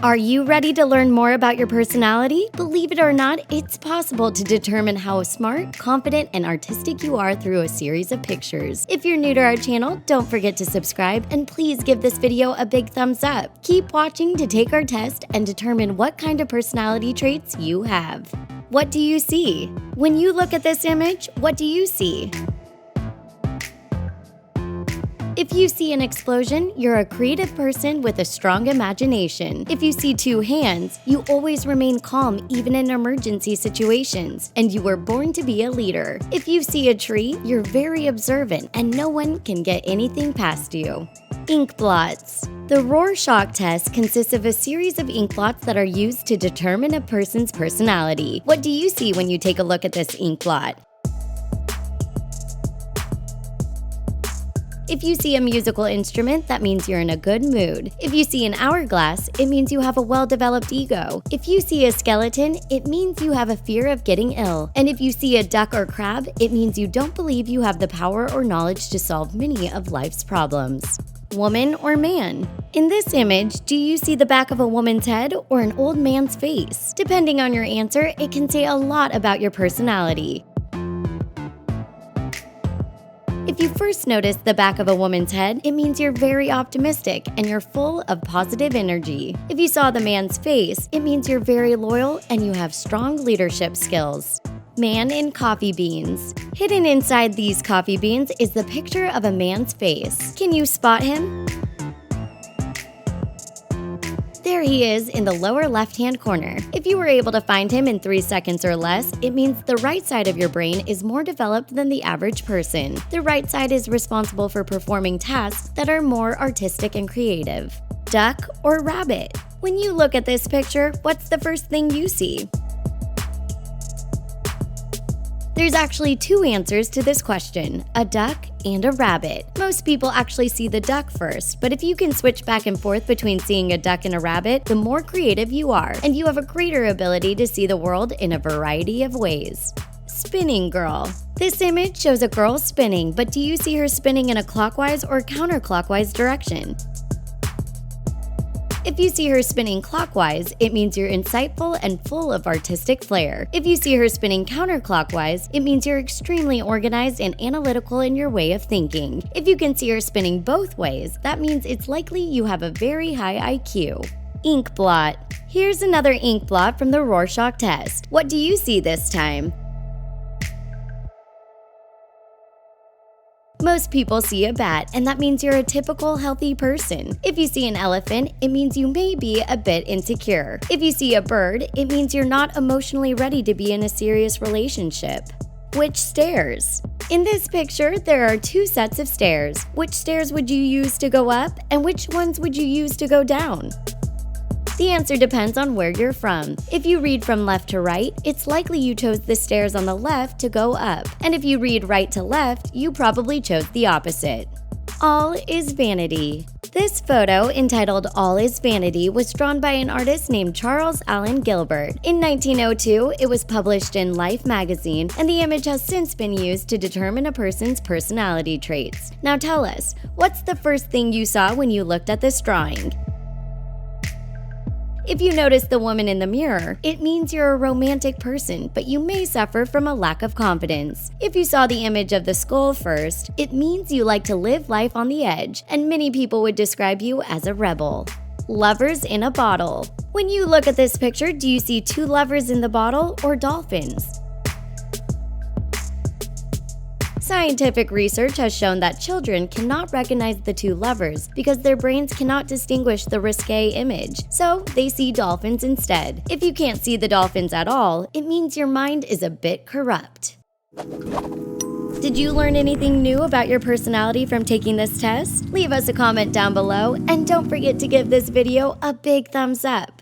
Are you ready to learn more about your personality? Believe it or not, it's possible to determine how smart, confident, and artistic you are through a series of pictures. If you're new to our channel, don't forget to subscribe and please give this video a big thumbs up. Keep watching to take our test and determine what kind of personality traits you have. What do you see? When you look at this image, what do you see? If you see an explosion, you're a creative person with a strong imagination. If you see two hands, you always remain calm even in emergency situations, and you were born to be a leader. If you see a tree, you're very observant and no one can get anything past you. Inkblots. The Rorschach test consists of a series of inkblots that are used to determine a person's personality. What do you see when you take a look at this inkblot? If you see a musical instrument, that means you're in a good mood. If you see an hourglass, it means you have a well-developed ego. If you see a skeleton, it means you have a fear of getting ill. And if you see a duck or crab, it means you don't believe you have the power or knowledge to solve many of life's problems. Woman or man? In this image, do you see the back of a woman's head or an old man's face? Depending on your answer, it can say a lot about your personality. If you first notice the back of a woman's head, it means you're very optimistic and you're full of positive energy. If you saw the man's face, it means you're very loyal and you have strong leadership skills. Man in coffee beans. Hidden inside these coffee beans is the picture of a man's face. Can you spot him? There he is in the lower left-hand corner. If you were able to find him in 3 seconds or less, it means the right side of your brain is more developed than the average person. The right side is responsible for performing tasks that are more artistic and creative. Duck or rabbit? When you look at this picture, what's the first thing you see? There's actually two answers to this question, a duck and a rabbit. Most people actually see the duck first, but if you can switch back and forth between seeing a duck and a rabbit, the more creative you are, and you have a greater ability to see the world in a variety of ways. Spinning girl. This image shows a girl spinning, but do you see her spinning in a clockwise or counterclockwise direction? If you see her spinning clockwise, it means you're insightful and full of artistic flair. If you see her spinning counterclockwise, it means you're extremely organized and analytical in your way of thinking. If you can see her spinning both ways, that means it's likely you have a very high IQ. Inkblot. Here's another inkblot from the Rorschach test. What do you see this time? Most people see a bat, and that means you're a typical healthy person. If you see an elephant, it means you may be a bit insecure. If you see a bird, it means you're not emotionally ready to be in a serious relationship. Which stairs? In this picture, there are two sets of stairs. Which stairs would you use to go up, and which ones would you use to go down? The answer depends on where you're from. If you read from left to right, it's likely you chose the stairs on the left to go up. And if you read right to left, you probably chose the opposite. All is vanity. This photo, entitled All is Vanity, was drawn by an artist named Charles Allen Gilbert. In 1902, it was published in Life magazine, and the image has since been used to determine a person's personality traits. Now tell us, what's the first thing you saw when you looked at this drawing? If you notice the woman in the mirror, it means you're a romantic person, but you may suffer from a lack of confidence. If you saw the image of the skull first, it means you like to live life on the edge, and many people would describe you as a rebel. Lovers in a bottle. When you look at this picture, do you see two lovers in the bottle or dolphins? Scientific research has shown that children cannot recognize the two lovers because their brains cannot distinguish the risque image, so they see dolphins instead. If you can't see the dolphins at all, it means your mind is a bit corrupt. Did you learn anything new about your personality from taking this test? Leave us a comment down below, and don't forget to give this video a big thumbs up.